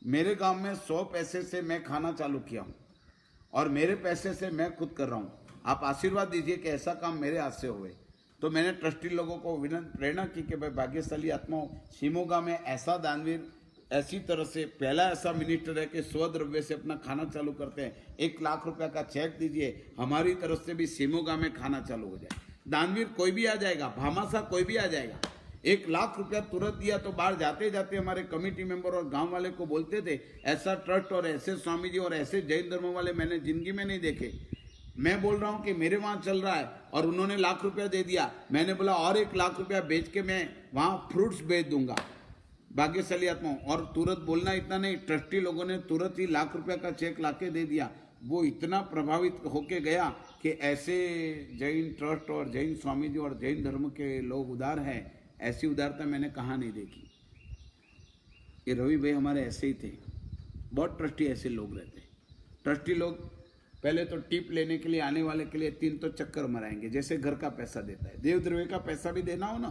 मेरे गांव में 100 पैसे से मैं खाना चालू किया हूं और मेरे पैसे से मैं खुद कर रहा हूं, आप आशीर्वाद दीजिए कि ऐसा काम मेरे हाथ से होवे। तो मैंने ट्रस्टी लोगों को प्रेरणा की कि भाई भाग्यशाली आत्माओं, शिमोगा में ऐसा दानवीर ऐसी तरह से पहला ऐसा मिनिस्टर है कि स्वद्रव्य से अपना खाना चालू करते हैं। 1 लाख रुपया का चेक दीजिए, हमारी तरफ से भी शिमोगा में खाना चालू हो जाए। दानवीर कोई भी आ जाएगा, भामाशाह कोई भी आ जाएगा। 1 लाख रुपया तुरंत दिया तो बाहर जाते जाते हमारे कमेटी मेंबर और गांव वाले को बोलते थे, ऐसा ट्रस्ट और ऐसे स्वामी जी और ऐसे जैन धर्म वाले मैंने जिंदगी में नहीं देखे। मैं बोल रहा हूं कि मेरे वहां चल रहा है और उन्होंने लाख रुपया दे दिया। मैंने बोला और 1 लाख रुपया बेच के मैं वहां फ्रूट्स बेच दूंगा, भाग्यशाली आत्माओं। और तुरंत बोलना इतना नहीं, ट्रस्टी लोगों ने तुरंत ही लाख रुपया का चेक लाके दे दिया। वो इतना प्रभावित होके गया कि ऐसे जैन ट्रस्ट और जैन स्वामी जी और जैन धर्म के लोग उदार हैं, ऐसी उदारता मैंने कहाँ नहीं देखी। ये रवि भाई हमारे ऐसे ही थे, बहुत ट्रस्टी ऐसे लोग रहते। ट्रस्टी लोग पहले तो टिप लेने के लिए आने वाले के लिए 3 तो चक्कर मराएंगे, जैसे घर का पैसा देता है। देव द्रव्य का पैसा भी देना हो ना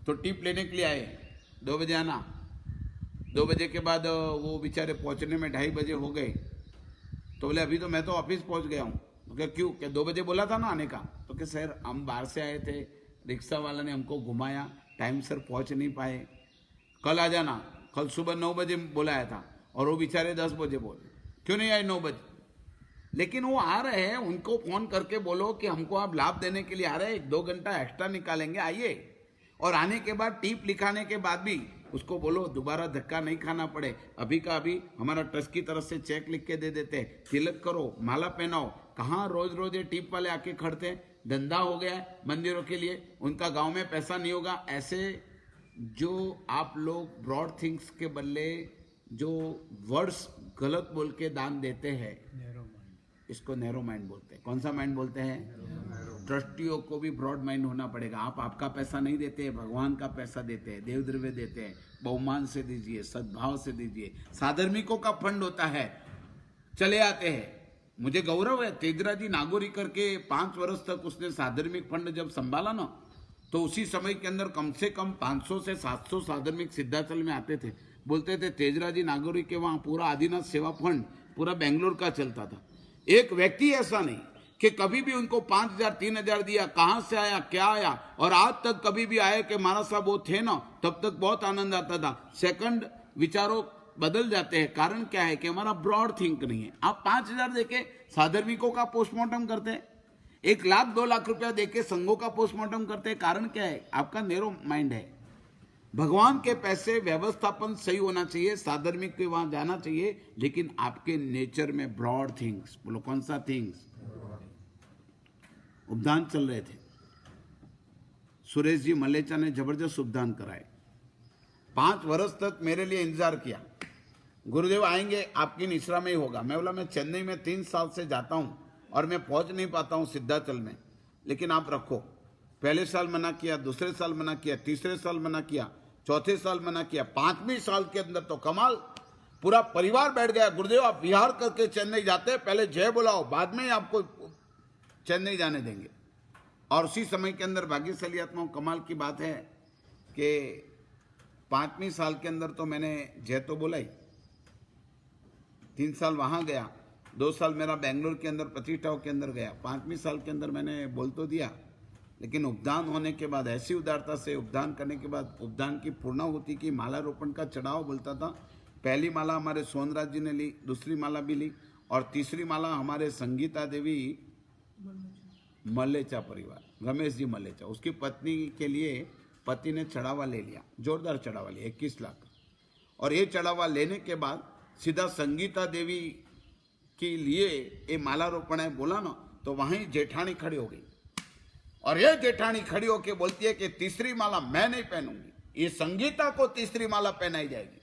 तो टिप लेने के लिए आए, 2 बजे आना। 2 बजे के बाद वो बेचारे पहुंचने में 2:30 बजे हो गए। तो बोले अभी तो मैं तो ऑफिस पहुंच गया हूँ। तो क्या क्यों, क्या 2 बजे बोला था ना आने का? तो क्या सर हम बाहर से आए थे, रिक्शा वाला ने हमको घुमाया, टाइम सर पहुंच नहीं पाए, कल आ जाना। कल सुबह 9 बजे बुलाया था और वो बेचारे 10 बजे बोले क्यों नहीं आए 9 बजे। लेकिन वो आ रहे हैं, उनको फोन करके बोलो कि हमको आप लाभ देने के लिए आ रहे हैं, 2 घंटा एक्स्ट्रा निकालेंगे, आइए। और आने के बाद टिप लिखाने के बाद भी उसको बोलो दोबारा धक्का नहीं खाना पड़े, अभी का अभी हमारा ट्रस्ट की तरफ से चेक लिख के दे देते हैं, तिलक करो, माला पहनाओ। कहाँ रोज रोज ये टिप वाले आके खड़ते हैं, धंधा हो गया है मंदिरों के लिए, उनका गांव में पैसा नहीं होगा। ऐसे जो आप लोग ब्रॉड थिंग्स के बदले जो वर्ड्स गलत बोल के दान देते हैं, इसको नैरो माइंड बोलते हैं। कौन सा माइंड बोलते हैं? ट्रस्टियों को भी ब्रॉड माइंड होना पड़ेगा। आप आपका पैसा नहीं देते, भगवान का पैसा देते हैं, देव द्रव्य देते हैं, बहुमान से दीजिए, सद्भाव से दीजिए। साधर्मिकों का फंड होता है, चले आते हैं। मुझे गौरव है, तेजरा जी नागौरी करके 5 वर्ष तक उसने साधर्मिक फंड जब संभाला ना, तो उसी समय के अंदर कम से कम 500 से 700 साधर्मिक सिद्धाचल में आते थे। बोलते थे तेजरा जी नागौरी के वहां पूरा आदिनाथ सेवा फंड पूरा बेंगलोर का चलता था। एक व्यक्ति ऐसा नहीं कि कभी भी उनको 5,000 3,000 दिया, कहां से आया क्या आया, और आज तक कभी भी आए कि महाराज साहब वो थे ना, तब तक बहुत आनंद आता था। सेकंड विचारों बदल जाते हैं। कारण क्या है कि हमारा ब्रॉड थिंक नहीं है। आप 5,000 देके साधर्मिकों का पोस्टमार्टम करते हैं, 1 लाख 2 लाख रुपया देके संघों का पोस्टमार्टम करते हैं। कारण क्या है? आपका नैरो माइंड है। भगवान के पैसे व्यवस्थापन सही होना चाहिए, साधर्मिक के वहां जाना चाहिए, लेकिन आपके नेचर में ब्रॉड थिंग्स। बोलो कौन सा थिंग्स? उपदान चल रहे थे, सुरेश जी मलेचा ने जबरदस्त उपदान कराए। 5 वर्ष तक मेरे लिए इंतजार किया, गुरुदेव आएंगे आपकी निश्रा में ही होगा। मैं बोला मैं चेन्नई में 3 साल से जाता हूं और मैं पहुंच नहीं पाता हूं सिद्धाचल में, लेकिन आप रखो। पहले साल मना किया, दूसरे साल मना किया, तीसरे साल मना किया, चौथे साल मना किया, 5वें साल के अंदर तो कमाल, पूरा परिवार बैठ गया। गुरुदेव आप विहार करके चेन्नई जाते हैं, पहले जय बुलाओ, बाद में ही आपको चेन्नई जाने देंगे। और उसी समय के अंदर भाग्यशाली आत्माओं, कमाल की बात है कि 5वें साल के अंदर तो मैंने जय तो बोला ही, 3 साल वहां गया, 2 साल मेरा बेंगलोर के अंदर प्रतिष्ठाओं के अंदर गया, 5वें साल के अंदर मैंने बोल तो दिया, लेकिन उपदान होने के बाद ऐसी उदारता से उपदान करने के बाद उपदान की पूर्णाहुति की माला रोपण का चढ़ाव बोलता था। पहली माला हमारे सोनराज जी ने ली, दूसरी माला भी ली, और तीसरी माला हमारे संगीता देवी मल्लेचा परिवार, रमेश जी मल्लेचा, उसकी पत्नी के लिए पति ने चढ़ावा ले लिया, जोरदार चढ़ावा लिया 21 लाख। और ये चढ़ावा लेने के बाद सीधा संगीता देवी के लिए ये माला रोपण है बोला ना, तो वहीं जेठानी खड़ी हो गई, और ये जेठानी खड़ी होके बोलती है कि तीसरी माला मैं नहीं पहनूंगी, ये संगीता को तीसरी माला पहनाई जाएगी,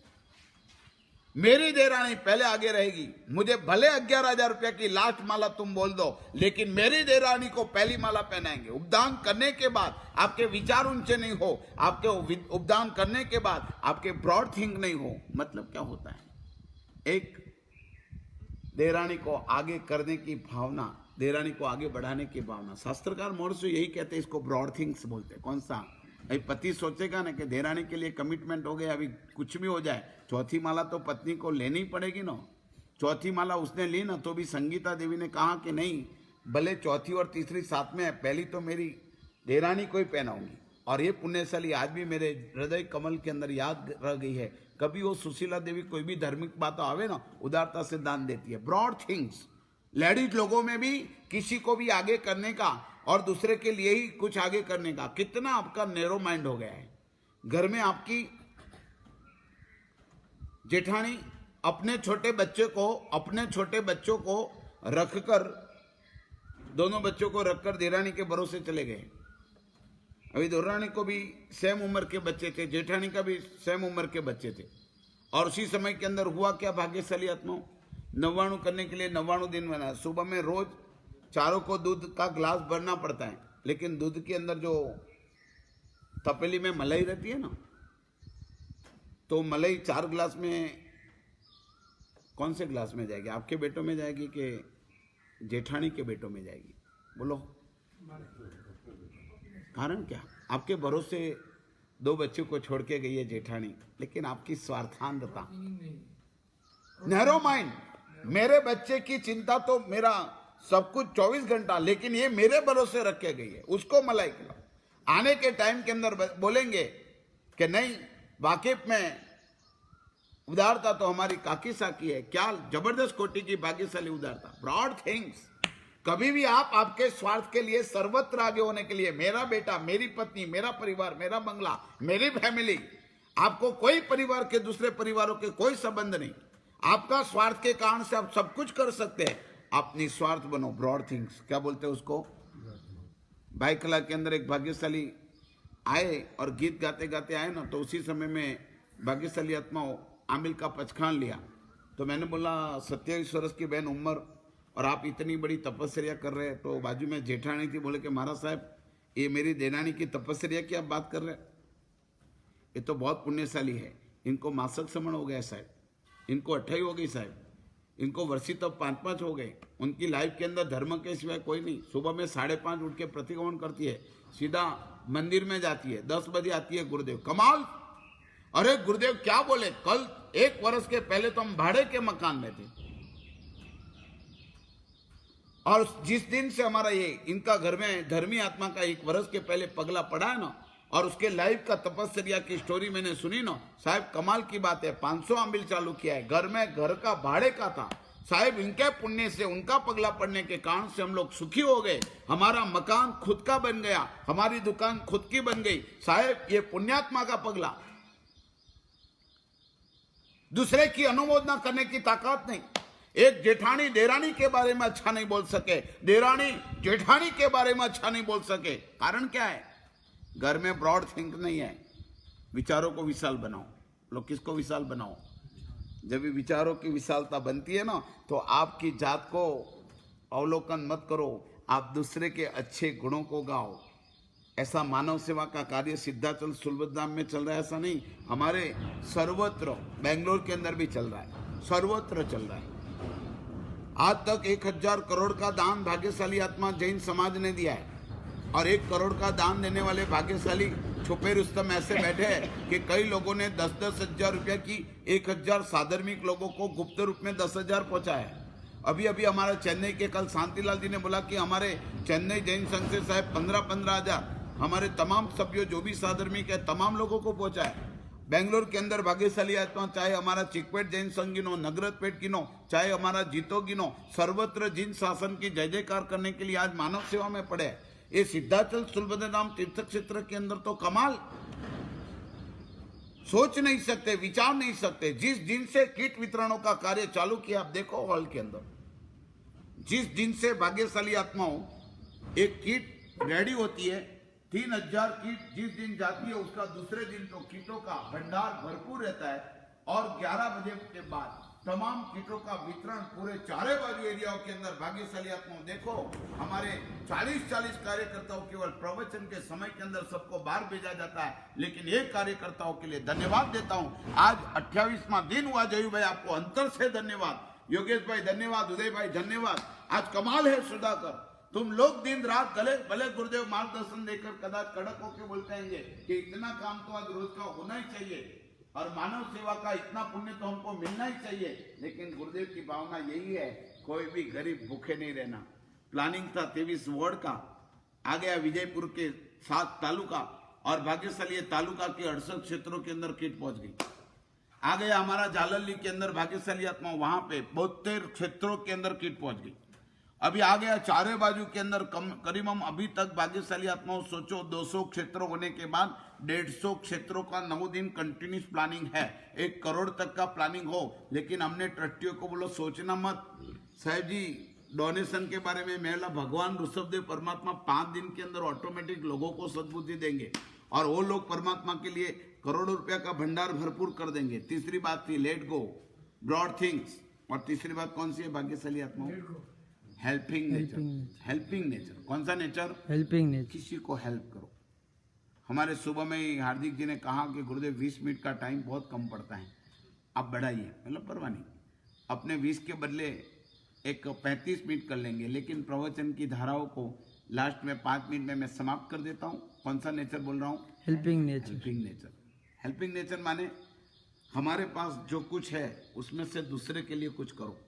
मेरी देरानी पहले आगे रहेगी। मुझे भले 11,000 रुपया की लास्ट माला तुम बोल दो, लेकिन मेरी देरानी को पहली माला पहनाएंगे। उपदान करने के बाद आपके विचार ऊंचे नहीं हो, आपके उपदान करने के बाद आपके ब्रॉड थिंक नहीं हो। मतलब क्या होता है? एक देरानी को आगे करने की भावना, देरानी को आगे बढ़ाने की भावना। शास्त्रकार मोड़ से यही कहते हैं, इसको ब्रॉड थिंग्स बोलते हैं। कौन सा? अभी पति सोचेगा ना कि देरानी के लिए कमिटमेंट हो गया, अभी कुछ भी हो जाए, चौथी माला तो पत्नी को लेनी पड़ेगी ना। चौथी माला उसने ली ना, तो भी संगीता देवी ने कहा कि नहीं, भले चौथी और तीसरी साथ में है, पहली तो मेरी देरानी को ही पहनाऊंगी। और ये पुण्यशाली आज भी मेरे हृदय कमल के अंदर याद रह गई है। कभी वो सुशीला देवी कोई भी धार्मिक बात आवे ना, उदारता से दान देती है। ब्रॉड थिंग्स, लेडीज लोगों में भी किसी को भी आगे करने का और दूसरे के लिए ही कुछ आगे करने का, कितना आपका नैरो माइंड हो गया है। घर में आपकी जेठानी अपने छोटे बच्चों को रखकर, दोनों बच्चों को रखकर देरानी के भरोसे चले गए। अभी देरानी को भी सेम उम्र के बच्चे थे, जेठानी का भी सेम उम्र के बच्चे थे। और उसी समय के अंदर हुआ क्या, भाग्यशाली आत्माओं, 99 करने के लिए 99 दिन बना। सुबह में रोज चारों को दूध का ग्लास भरना पड़ता है, लेकिन दूध के अंदर जो तपेली में मलाई रहती है ना, तो मलाई 4 ग्लास में, कौन से ग्लास में जाएगी? आपके बेटों में जाएगी कि जेठानी के बेटों में जाएगी? बोलो, कारण क्या? आपके भरोसे 2 बच्चों को छोड़ के गई है जेठानी, लेकिन आपकी स्वार्थांधता, नैरो माइंड। मेरे बच्चे की चिंता तो मेरा सब कुछ 24 घंटा, लेकिन ये मेरे भरोसे रख के गई है, उसको मलाई खिलाओ। आने के टाइम के अंदर बोलेंगे कि नहीं, वाकिफ में उदारता तो हमारी काकी साकी है। क्या जबरदस्त कोटि की भाग्यशाली उदारता, ब्रॉड थिंग्स। कभी भी आप आपके स्वार्थ के लिए सर्वत्र आगे होने के लिए, मेरा बेटा, मेरी पत्नी, मेरा परिवार, मेरा बंगला, मेरी फैमिली, आपको कोई परिवार के दूसरे परिवारों के कोई संबंध नहीं। आपका स्वार्थ के कारण से आप सब कुछ कर सकते हैं। आप निस्वार्थ बनो, ब्रॉड थिंग्स। क्या बोलते हैं उसको? भाई कला के अंदर एक भाग्यशाली आए और गीत गाते गाते आए ना, तो उसी समय में भाग्यशाली आत्माओं आमिल का पचखान लिया। तो मैंने बोला, 27 वर्ष की बहन उम्र और आप इतनी बड़ी तपस्या कर रहे हैं। तो बाजू में जेठानी थी, बोले कि महाराज साहब, ये मेरी देरानी की तपस्या की आप बात कर रहे हैं? ये तो बहुत पुण्यशाली है, इनको मासक समण हो गया साहब, इनको 28 हो गई साहब, इनको वर्षी तब 5-5 हो गए। उनकी लाइफ के अंदर धर्म के सिवाय कोई नहीं। सुबह में 5:30 उठ के प्रतिक्रमण करती है, सीधा मंदिर में जाती है, 10 बजे आती है। गुरुदेव, कमाल! अरे गुरुदेव क्या बोले, कल 1 वर्ष के पहले तो हम भाड़े के मकान में थे, और जिस दिन से हमारा ये इनका घर में धर्मी आत्मा का 1 वर्ष के पहले पगला पड़ा है ना, और उसके लाइफ का तपस्या की स्टोरी मैंने सुनी ना साहब, कमाल की बात है। 500 आमिल चालू किया है, घर में, घर का भाड़े का था साहब। इनके पुण्य से, उनका पगला पड़ने के कारण से हम लोग सुखी हो गए। हमारा मकान खुद का बन गया, हमारी दुकान खुद की बन गई साहब। ये पुण्यात्मा का पगला, दूसरे की अनुमोदना करने की ताकत नहीं। एक जेठानी देरानी के बारे में अच्छा नहीं बोल सके, देरानी जेठानी के बारे में अच्छा नहीं बोल सके। कारण क्या है? घर में ब्रॉड थिंक नहीं है। विचारों को विशाल बनाओ। लोग किसको विशाल बनाओ? जब भी विचारों की विशालता बनती है ना, तो आपकी जात को अवलोकन मत करो, आप दूसरे के अच्छे गुणों को गाओ। ऐसा मानव सेवा का कार्य सिद्धाचल सुलभधाम में चल रहा है, ऐसा नहीं, हमारे सर्वत्र, बेंगलोर के अंदर भी चल रहा है, सर्वत्र चल रहा है। आज तक 1000 करोड़ का दान भाग्यशाली आत्मा जैन समाज ने दिया है, और 1 करोड़ का दान देने वाले भाग्यशाली छुपे रुस्तम ऐसे बैठे हैं कि कई लोगों ने 10-10 हजार रुपया की 1000 साधर्मिक लोगों को गुप्त रूप में 10,000 पहुंचाया है। अभी अभी हमारा चेन्नई के कल शांतिलाल जी ने बोला कि हमारे चेन्नई जैन संघ से साहब 15-15 हजार हमारे तमाम सभ्यों जो भी साधर्मिक है तमाम लोगों को पहुंचा है। बेंगलोर के अंदर भाग्यशाली आत्मा, चाहे हमारा चिकपेट जैन संघ गिनो, नगरतपेट गिनो, चाहे हमारा जीतो गिनो, सर्वत्र जिन शासन की जय जयकार करने के लिए आज मानव सेवा में पड़े हैं। ये सिद्धाचल सुलभधाम तीर्थ क्षेत्र के अंदर तो कमाल, सोच नहीं सकते, विचार नहीं सकते। जिस दिन से किट वितरणों का कार्य चालू किया, आप देखो हॉल के अंदर, जिस दिन से भाग्यशाली आत्माओं एक किट रेडी होती है, 3000 किट जिस दिन जाती है, उसका दूसरे दिन तो किटों का भंडार भरपूर रहता है। और 11 बजे के बाद तमाम किटों का वितरण पूरे चारे बाजू एरियाओं के अंदर भाग्यशाली आत्माओं, देखो हमारे 40-40 कार्यकर्ताओं केवल प्रवचन के समय के अंदर सबको बाहर भेजा जाता है। लेकिन एक कार्यकर्ताओं के लिए धन्यवाद देता हूं। आज 28वां दिन हुआ जयू भाई, आपको अंतर से धन्यवाद। योगेश भाई धन्यवाद, उदय भाई धन्यवाद। आज कमाल है सुधाकर, तुम लोग दिन रात भले गुरुदेव मार्गदर्शन देकर कदाच कड़क होके बोलते हैं कि इतना काम तो आज रोज का होना ही चाहिए और मानव सेवा का इतना पुण्य तो हमको मिलना ही चाहिए, लेकिन गुरुदेव की भावना यही है, कोई भी गरीब भूखे नहीं रहना। प्लानिंग था 23 वार्ड का, आ गया विजयपुर के 7 तालुका और भाग्यशाली तालुका के 68 क्षेत्रों के अंदर किट पहुंच गई। आ गया हमारा जालली के अंदर भाग्यशाली आत्मा, वहां पे 72 क्षेत्रों के अंदर किट पहुंच गई। अभी आ गया चारे बाजू के अंदर करीब हम अभी तक भाग्यशाली आत्माओं सोचो 200 क्षेत्र होने के बाद 150 क्षेत्रों का 9 दिन कंटिन्यूस प्लानिंग है, 1 करोड़ तक का प्लानिंग हो। लेकिन हमने ट्रस्टियों को बोलो सोचना मत साहब जी, डोनेशन के बारे में मेरा भगवान ऋषभदेव परमात्मा 5 दिन के अंदर ऑटोमेटिक लोगों को सद्बुद्धि देंगे और वो लोग परमात्मा के लिए करोड़ों रुपया का भंडार भरपूर कर देंगे। तीसरी बात थी लेट गो ब्रॉड थिंग्स, और तीसरी बात कौन सी है भाग्यशाली आत्माओं? Helping nature. हेल्पिंग नेचर कौन सा नेचर? Helping nature. किसी को हेल्प करो। हमारे सुबह में ही हार्दिक जी ने कहा कि गुरुदेव 20 मिनट का टाइम बहुत कम पड़ता है, आप बढ़ाइए। मतलब परवाह नहीं, अपने 20 के बदले एक 35 मिनट कर लेंगे, लेकिन प्रवचन की धाराओं को लास्ट में 5 मिनट में मैं समाप्त कर देता हूँ। कौन सा नेचर बोल रहा हूँ? Helping nature. Helping nature. Helping nature माने हमारे पास जो कुछ है उसमें से दूसरे के लिए कुछ करो।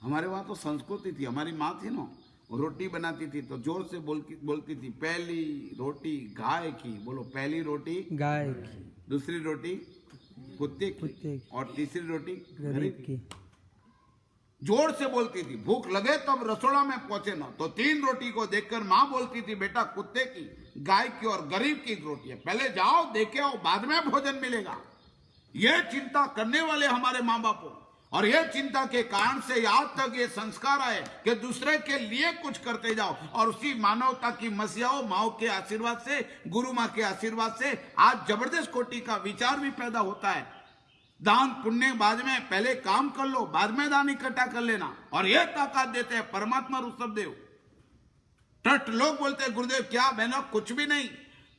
हमारे वहां तो संस्कृति थी, हमारी माँ थी ना, रोटी बनाती थी तो जोर से बोलती थी पहली रोटी गाय की, बोलो पहली रोटी गाय की, दूसरी रोटी कुत्ते की और तीसरी रोटी गरीब की। जोर से बोलती थी, भूख लगे तब रसोड़ा में पहुंचे ना, तो 3 रोटी को देखकर माँ बोलती थी बेटा कुत्ते की, गाय की और गरीब की रोटी है, पहले जाओ देखे आओ, बाद में भोजन मिलेगा। यह चिंता करने वाले हमारे माँ बापों, और यह चिंता के कारण से आज तक ये संस्कार आए कि दूसरे के लिए कुछ करते जाओ, और उसी मानवता की मसीहाओं माओ के आशीर्वाद से, गुरु माँ के आशीर्वाद से आज जबरदस्त कोटि का विचार भी पैदा होता है। दान पुण्य बाद में, पहले काम कर लो, बाद में दान इकट्ठा कर लेना, और यह ताकत देते हैं परमात्मा ऋषभदेव। ट्रस्ट लोग बोलते हैं गुरुदेव क्या बहनों, कुछ भी नहीं,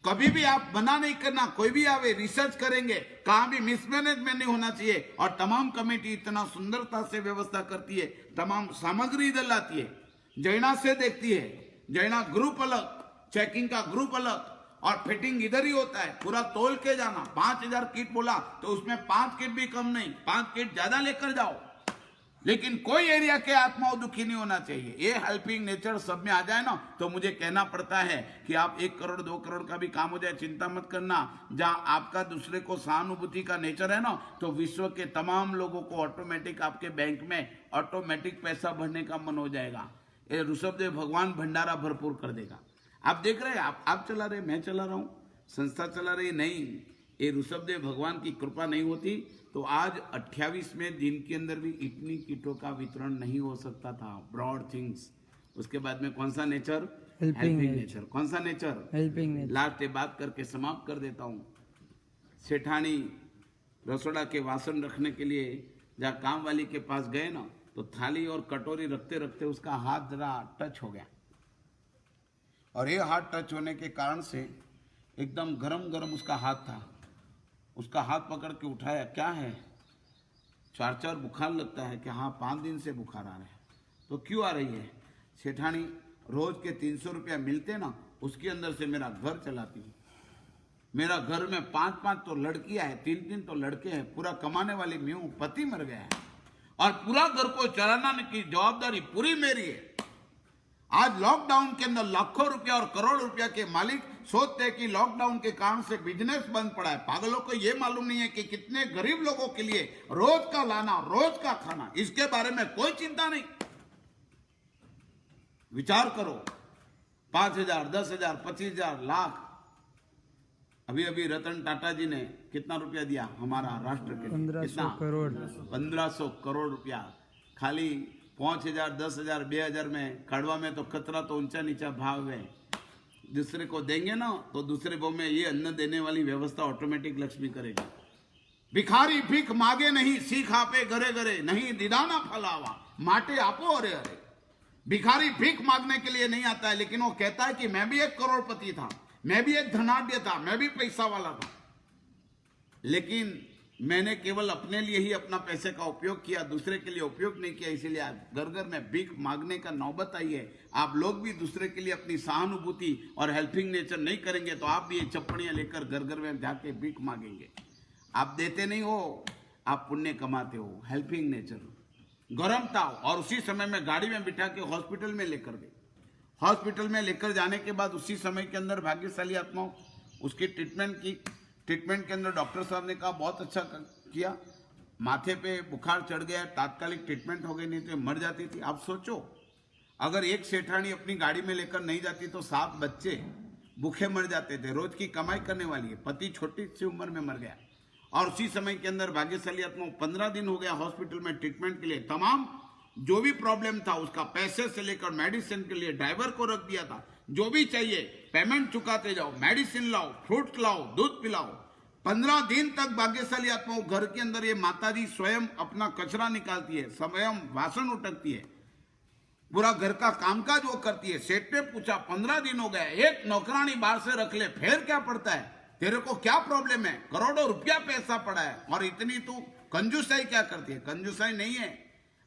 कभी भी आप मना नहीं करना, कोई भी आवे रिसर्च करेंगे, कहाँ भी मिसमैनेजमेंट नहीं होना चाहिए। और तमाम कमेटी इतना सुंदरता से व्यवस्था करती है, तमाम सामग्री इधर लाती है, जैना से देखती है, जैना ग्रुप अलग, चेकिंग का ग्रुप अलग, और फिटिंग इधर ही होता है, पूरा तोल के जाना। 5000 किट बोला तो उसमें 5 किट भी कम नहीं, 5 किट ज्यादा लेकर जाओ, लेकिन कोई एरिया के आत्माओं दुखी नहीं होना चाहिए। ये हेल्पिंग नेचर सब में आ जाए ना, तो मुझे कहना पड़ता है कि आप 1 करोड़ 2 करोड़ का भी काम हो जाए, चिंता मत करना। जहां आपका दूसरे को सहानुभूति का नेचर है ना, तो विश्व के तमाम लोगों को ऑटोमेटिक आपके बैंक में ऑटोमेटिक पैसा भरने का मन हो जाएगा। ये ऋषभदेव भगवान भंडारा भरपूर कर देगा। आप देख रहे हैं, आप चला रहे, मैं चला रहा हूं, संस्था चला रही नहीं, ये ऋषभदेव भगवान की कृपा नहीं होती तो आज 28वें दिन के अंदर भी इतनी किटों का वितरण नहीं हो सकता था। Broad things. उसके बाद में कौन सा नेचर? Helping nature. कौन सा नेचर? Helping nature. लास्ट बात करके समाप्त कर देता हूं। सेठानी रसोड़ा के वासन रखने के लिए जहाँ काम वाली के पास गए ना, तो थाली और कटोरी रखते रखते उसका हाथ जरा टच हो गया, और ये हाथ टच होने के कारण से एकदम गरम गरम उसका हाथ था। उसका हाथ पकड़ के उठाया, क्या है? 4 बुखार लगता है कि हाँ 5 दिन से बुखार आ रहा है। तो क्यों आ रही है? सेठानी रोज के 300 रुपया मिलते ना, उसके अंदर से मेरा घर चलाती है। मेरा घर में 5 तो लड़कियां हैं, 3 तो लड़के हैं, पूरा कमाने वाली मैं हूं, पति मर गया है, और पूरा घर को चलाने की जवाबदारी पूरी मेरी है। आज लॉकडाउन के अंदर लाखों रुपया और करोड़ रुपया के मालिक सोचते हैं कि लॉकडाउन के कारण से बिजनेस बंद पड़ा है। पागलों को यह मालूम नहीं है कि कितने गरीब लोगों के लिए रोज का लाना, रोज का खाना, इसके बारे में कोई चिंता नहीं। विचार करो, 5,000, 10,000, 25,000, लाख। अभी अभी रतन टाटा जी ने कितना रुपया दिया हमारा राष्ट्र के लिए? 1500 करोड़। 1500 करोड़ रुपया। खाली 5,000, 10,000, 2,000 में, कड़वा में तो कतरा तो ऊंचा नीचा भाव है। दूसरे को देंगे ना, तो दूसरे को में ये अन्न देने वाली व्यवस्था ऑटोमेटिक लक्ष्मी करेगी। भिखारी भीख मांगे नहीं, सीख आपे घरे घरे, नहीं दिदाना फलावा, माटे आपो अरे अरे। भिखारी भीख मांगने के लिए नहीं आता है, लेकिन वो कहता है कि मैं भी एक करोड़पति था, मैं भी एक धनाढ्य था, मैं भी पैसा वाला था। लेकिन मैंने केवल अपने लिए ही अपना पैसे का उपयोग किया, दूसरे के लिए उपयोग नहीं किया, इसीलिए आज घर घर में भीख मांगने का नौबत आई है। आप लोग भी दूसरे के लिए अपनी सहानुभूति और हेल्पिंग नेचर नहीं करेंगे तो आप भी ये चप्पड़ियां लेकर घर घर में जाके भीख मांगेंगे। आप देते नहीं हो, आप पुण्य कमाते हो। हेल्पिंग नेचर, गरम था और उसी समय में गाड़ी में बिठा के हॉस्पिटल में लेकर गए। हॉस्पिटल में लेकर जाने के बाद उसी समय के अंदर भाग्यशाली आत्माओं उसकी ट्रीटमेंट की। ट्रीटमेंट के अंदर डॉक्टर साहब ने कहा बहुत अच्छा किया, माथे पे बुखार चढ़ गया, तात्कालिक ट्रीटमेंट हो गई, नहीं तो मर जाती थी। आप सोचो, अगर एक सेठानी अपनी गाड़ी में लेकर नहीं जाती तो 7 बच्चे भूखे मर जाते थे। रोज की कमाई करने वाली है, पति छोटी सी उम्र में मर गया। और उसी समय के अंदर भाग्यशाली आत्मा 15 दिन हो गया हॉस्पिटल में ट्रीटमेंट के लिए। तमाम जो भी प्रॉब्लम था उसका पैसे से लेकर मेडिसिन के लिए ड्राइवर को रख दिया था। जो भी चाहिए पेमेंट चुकाते जाओ, मेडिसिन लाओ, फ्रूट लाओ, दूध पिलाओ। 15 दिन तक भाग्यशाली आत्माओं घर के अंदर ये माताजी स्वयं अपना कचरा निकालती है, स्वयं वासन उठकती है, पूरा घर का कामकाज वो करती है। सेठ ने पूछा 15 दिन हो गए, एक नौकरानी बाहर से रख ले, फिर क्या पड़ता है, तेरे को क्या प्रॉब्लम है, करोड़ों रुपया पैसा पड़ा है और इतनी तू कंजूसाई क्या करती है। कंजूसाई नहीं है,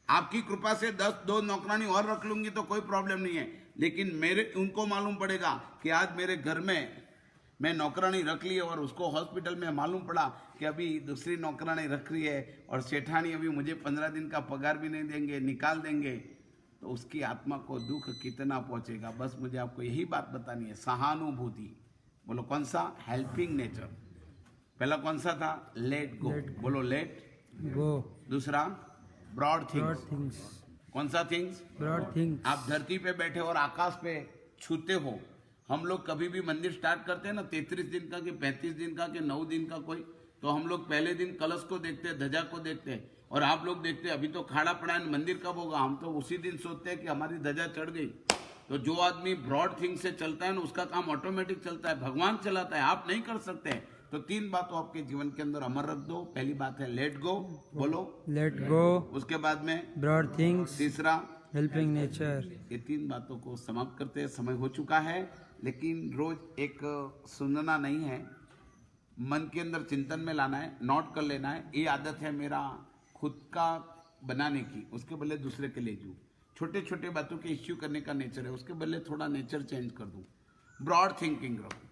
आपकी कृपा से 10-2 नौकरानी और रख लूंगी तो कोई प्रॉब्लम नहीं है, लेकिन मेरे उनको मालूम पड़ेगा कि आज मेरे घर में मैं नौकरानी रख ली और उसको हॉस्पिटल में मालूम पड़ा कि अभी दूसरी नौकरानी रख रही है और सेठानी अभी मुझे 15 दिन का पगार भी नहीं देंगे, निकाल देंगे, तो उसकी आत्मा को दुख कितना पहुंचेगा। बस मुझे आपको यही बात बतानी है, सहानुभूति। बोलो कौन सा? Helping nature. पहला कौन सा था? Let go. बोलो लेट गो। दूसरा ब्रॉड ब्रॉड थिंग्स। थिंग्स। कौन सा थिंग्स? Broad things. आप धरती पे बैठे और आकाश पे छूते हो। हम लोग कभी भी मंदिर स्टार्ट करते हैं ना 33 दिन का कि 35 दिन का कि 9 दिन का कोई, तो हम लोग पहले दिन कलश को देखते हैं, ध्वजा को देखते हैं, और आप लोग देखते हैं अभी तो खाड़ा पड़ा है, मंदिर कब होगा। हम तो उसी दिन सोचते हैं कि हमारी ध्वजा चढ़ गई। तो जो आदमी ब्रॉड थिंग से चलता है ना उसका काम ऑटोमेटिक चलता है, भगवान चलाता है, आप नहीं कर सकते। तो 3 बातों आपके जीवन के अंदर अमर रख दो। पहली बात है लेट गो, बोलो लेट गो। उसके बाद में ब्रॉड थिंग्स। तीसरा हेल्पिंग नेचर। ये 3 बातों को समाप्त करते हैं। समय हो चुका है, लेकिन रोज एक सुनना नहीं है, मन के अंदर चिंतन में लाना है, नोट कर लेना है। ये आदत है मेरा खुद का बनाने की, उसके बदले दूसरे के ले जूँ। छोटे छोटे बातों के इश्यू करने का नेचर है, उसके बदले थोड़ा नेचर चेंज कर दूँ। ब्रॉड थिंकिंग रखो,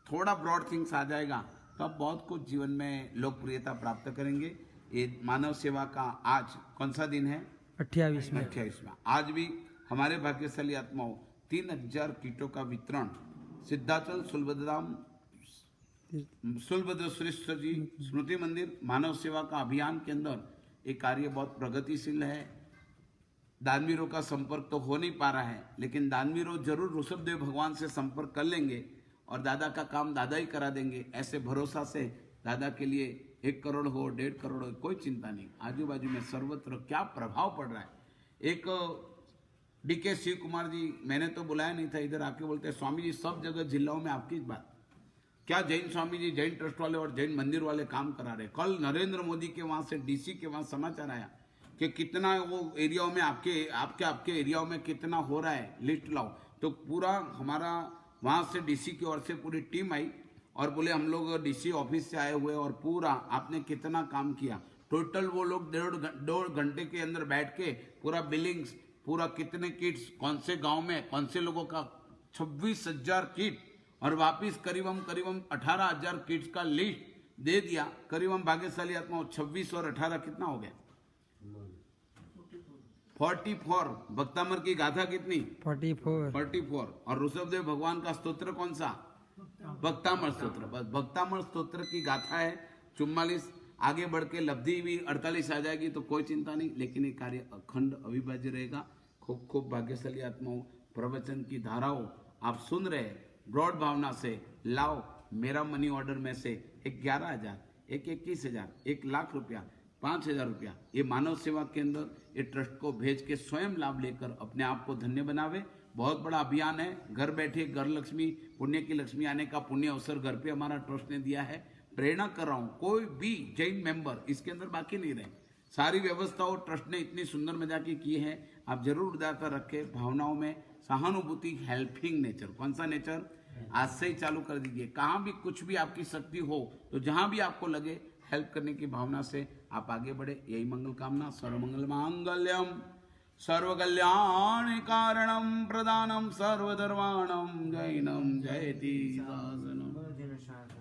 थोड़ा ब्रॉड थिंग्स आ जाएगा तो आप बहुत कुछ जीवन में लोकप्रियता प्राप्त करेंगे। ये मानव सेवा का आज कौन सा दिन है? 28वां। 28वां। आज भी हमारे भाग्यशाली आत्माओं 3000 किटों का वितरण सिद्धाचल सुलभद्र श्रेष्ठ जी स्मृति मंदिर मानव सेवा का अभियान के अंदर ये कार्य बहुत प्रगतिशील है। दानवीरों का संपर्क तो हो नहीं पा रहा है, लेकिन दानवीरों जरूर ऋषभदेव भगवान से संपर्क कर लेंगे और दादा का काम दादा ही करा देंगे। ऐसे भरोसा से दादा के लिए 1 करोड़ हो, 1.5 करोड़ हो, कोई चिंता नहीं। आजू बाजू में सर्वत्र क्या प्रभाव पड़ रहा है। एक डीके शिव कुमार जी, मैंने तो बुलाया नहीं था, इधर आके बोलते हैं स्वामी जी सब जगह जिलाओं में आपकी बात, क्या जैन स्वामी जी, जैन ट्रस्ट वाले और जैन मंदिर वाले काम करा रहे। कल नरेंद्र मोदी के वहां से डीसी के वहां समाचार आया कि कितना वो एरियाओं में आपके एरियाओं में कितना हो रहा है, लिस्ट लाओ। तो पूरा हमारा वहां से डीसी की ओर से पूरी टीम आई और बोले हम लोग डीसी ऑफिस से आए हुए और पूरा आपने कितना काम किया। टोटल वो लोग 1.5 घंटे के अंदर बैठ के पूरा बिलिंग्स, पूरा कितने किट्स, कौन से गांव में कौन से लोगों का 26,000 किट और वापिस करीबन 18,000 किट्स का लिस्ट दे दिया। करीबन भाग्यशाली आत्मा 26 और 18 कितना हो गया? 44। भक्तामर की गाथा कितनी? 44। और ऋषभदेव भगवान का स्तोत्र कौन सा? भक्तामर स्तोत्र। बस भक्तामर स्तोत्र की गाथा है 44। आगे बढ़ के लब्धि भी 48 आ जाएगी तो कोई चिंता नहीं, लेकिन ये कार्य अखंड अविभाज्य रहेगा। खूब खूब भाग्यशाली आत्माओं, प्रवचन की धाराओं आप सुन रहे हैं, ब्रॉड भावना से लाओ। मेरा मनी ऑर्डर में से एक 11,000, एक 21,000, 1,00,000 रुपया, 5,000 रुपया ये मानव सेवा के अंदर ये ट्रस्ट को भेज के स्वयं लाभ लेकर अपने आप को धन्य बनावे। बहुत बड़ा अभियान है। घर बैठे घर लक्ष्मी, पुण्य की लक्ष्मी आने का पुण्य अवसर घर पे हमारा ट्रस्ट ने दिया है। प्रेरणा कर रहा हूँ, कोई भी जैन मेंबर इसके अंदर बाकी नहीं रहे। सारी व्यवस्थाओं ट्रस्ट ने इतनी सुंदर मजाकी की है, आप जरूर उदारता रखे। भावनाओं में सहानुभूति, हेल्पिंग नेचर। कौन सा नेचर? आज से ही चालू कर दीजिए। कहाँ भी कुछ भी आपकी शक्ति हो तो जहां भी आपको लगे हेल्प करने की भावना से आप आगे बढ़े। यही मंगल कामना। सर्वमंगल मांगल्यम सर्व कल्याण कारणम प्रदानम सर्वधर्माणम जैनम जयति शासनम।